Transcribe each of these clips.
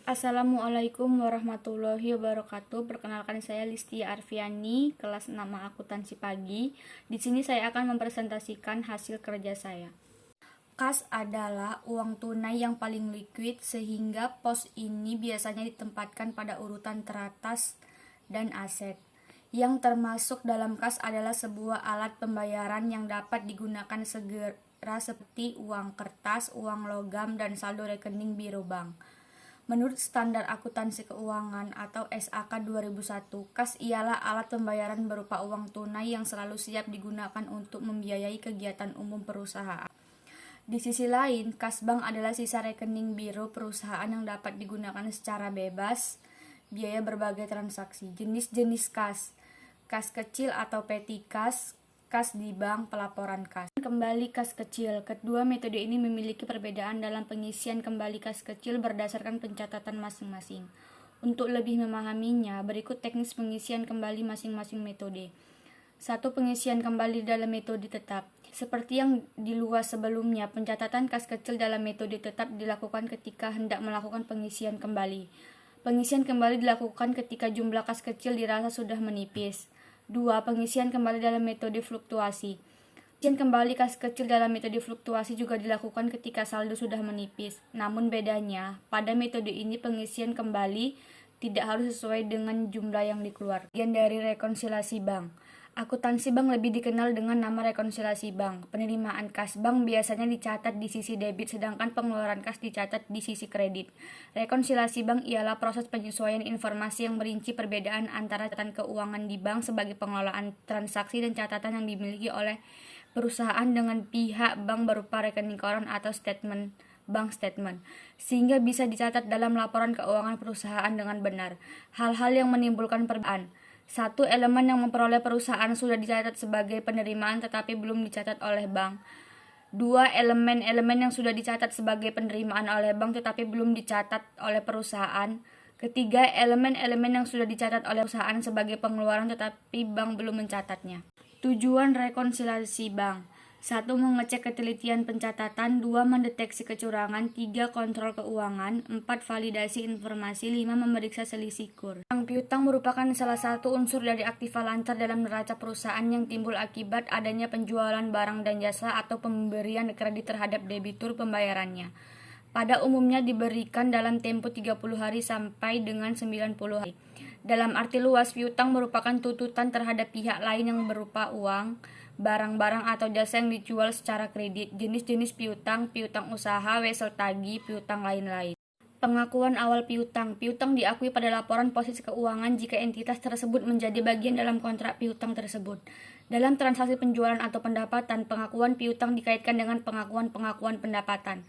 Assalamualaikum warahmatullahi wabarakatuh. Perkenalkan saya Listia Arfiani, kelas 6 akuntansi pagi. Di sini saya akan mempresentasikan hasil kerja saya. Kas adalah uang tunai yang paling liquid sehingga pos ini biasanya ditempatkan pada urutan teratas dan aset. Yang termasuk dalam kas adalah sebuah alat pembayaran yang dapat digunakan segera seperti uang kertas, uang logam, dan saldo rekening biro bank. Menurut Standar Akuntansi Keuangan atau SAK 2001, kas ialah alat pembayaran berupa uang tunai yang selalu siap digunakan untuk membiayai kegiatan umum perusahaan. Di sisi lain, kas bank adalah sisa rekening biro perusahaan yang dapat digunakan secara bebas biaya berbagai transaksi. Jenis-jenis kas kecil atau petty kas di bank, pelaporan kas. Kembali kas kecil. Kedua metode ini memiliki perbedaan dalam pengisian kembali kas kecil berdasarkan pencatatan masing-masing. Untuk lebih memahaminya, berikut teknis pengisian kembali masing-masing metode. 1. Pengisian kembali dalam metode tetap. Seperti yang diluas sebelumnya, pencatatan kas kecil dalam metode tetap dilakukan ketika hendak melakukan pengisian kembali. Pengisian kembali dilakukan ketika jumlah kas kecil dirasa sudah menipis. 2. Pengisian kembali dalam metode fluktuasi. Pengisian kembali kas kecil dalam metode fluktuasi juga dilakukan ketika saldo sudah menipis. Namun bedanya, pada metode ini pengisian kembali tidak harus sesuai dengan jumlah yang dikeluarkan. Bagian dari rekonsiliasi bank. Akuntansi bank lebih dikenal dengan nama rekonsiliasi bank. Penerimaan kas bank biasanya dicatat di sisi debit, sedangkan pengeluaran kas dicatat di sisi kredit. Rekonsiliasi bank ialah proses penyesuaian informasi yang merinci perbedaan antara catatan keuangan di bank sebagai pengelolaan transaksi dan catatan yang dimiliki oleh perusahaan dengan pihak bank berupa rekening koran atau bank statement, sehingga bisa dicatat dalam laporan keuangan perusahaan dengan benar. Hal-hal yang menimbulkan perbedaan. 1. Elemen yang memperoleh perusahaan sudah dicatat sebagai penerimaan tetapi belum dicatat oleh bank. 2. Elemen-elemen yang sudah dicatat sebagai penerimaan oleh bank tetapi belum dicatat oleh perusahaan. Ketiga, elemen-elemen yang sudah dicatat oleh perusahaan sebagai pengeluaran tetapi bank belum mencatatnya. Tujuan rekonsiliasi bank. 1. Mengecek ketelitian pencatatan. 2. Mendeteksi kecurangan. 3. Kontrol keuangan. 4. Validasi informasi. 5. Memeriksa selisih kurs. Piutang merupakan salah satu unsur dari aktiva lancar dalam neraca perusahaan yang timbul akibat adanya penjualan barang dan jasa atau pemberian kredit terhadap debitur pembayarannya. Pada umumnya diberikan dalam tempo 30 hari sampai dengan 90 hari. Dalam arti luas, piutang merupakan tuntutan terhadap pihak lain yang berupa uang, barang-barang atau jasa yang dijual secara kredit. Jenis-jenis piutang, piutang usaha, wesel tagih, piutang lain-lain. Pengakuan awal piutang. Piutang diakui pada laporan posisi keuangan jika entitas tersebut menjadi bagian dalam kontrak piutang tersebut. Dalam transaksi penjualan atau pendapatan, pengakuan piutang dikaitkan dengan pengakuan pendapatan.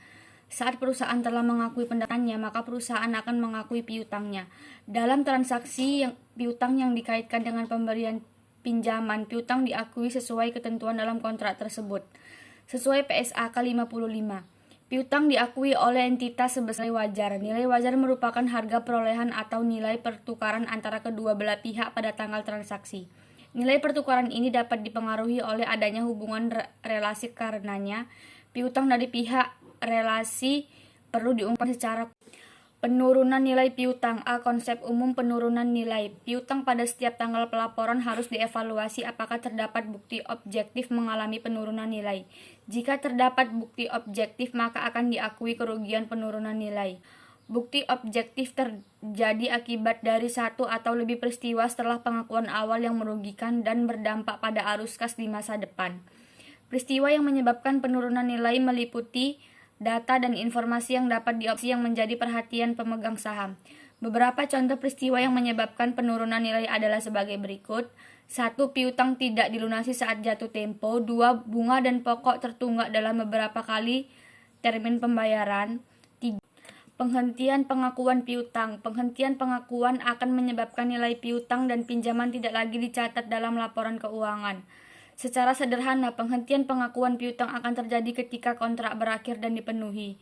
Saat perusahaan telah mengakui pendapatannya, maka perusahaan akan mengakui piutangnya. Dalam transaksi piutang yang dikaitkan dengan pemberian pinjaman, piutang diakui sesuai ketentuan dalam kontrak tersebut. Sesuai PSAK 55, piutang diakui oleh entitas sebesar nilai wajar. Nilai wajar merupakan harga perolehan atau nilai pertukaran antara kedua belah pihak pada tanggal transaksi. Nilai pertukaran ini dapat dipengaruhi oleh adanya hubungan relasi karenanya. Piutang dari pihak relasi perlu diungkapkan secara penurunan nilai piutang. Konsep umum penurunan nilai piutang pada setiap tanggal pelaporan harus dievaluasi apakah terdapat bukti objektif mengalami penurunan nilai. Jika terdapat bukti objektif, maka akan diakui kerugian penurunan nilai. Bukti objektif terjadi akibat dari satu atau lebih peristiwa setelah pengakuan awal yang merugikan dan berdampak pada arus kas di masa depan. Peristiwa yang menyebabkan penurunan nilai meliputi data dan informasi yang dapat diopsi yang menjadi perhatian pemegang saham. Beberapa contoh peristiwa yang menyebabkan penurunan nilai adalah sebagai berikut. 1. Piutang tidak dilunasi saat jatuh tempo. 2. Bunga dan pokok tertunggak dalam beberapa kali termin pembayaran. 3. Penghentian pengakuan piutang. Penghentian pengakuan akan menyebabkan nilai piutang dan pinjaman tidak lagi dicatat dalam laporan keuangan. Secara sederhana, penghentian pengakuan piutang akan terjadi ketika kontrak berakhir dan dipenuhi.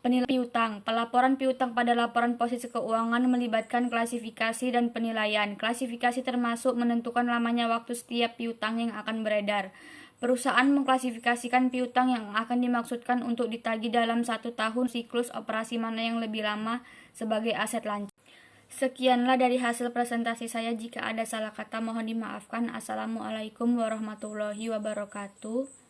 Penilaian piutang. Pelaporan piutang pada laporan posisi keuangan melibatkan klasifikasi dan penilaian. Klasifikasi termasuk menentukan lamanya waktu setiap piutang yang akan beredar. Perusahaan mengklasifikasikan piutang yang akan dimaksudkan untuk ditagih dalam 1 tahun. Siklus operasi mana yang lebih lama, sebagai aset lancip. Sekianlah dari hasil presentasi saya. Jika ada salah kata mohon dimaafkan. Assalamualaikum warahmatullahi wabarakatuh.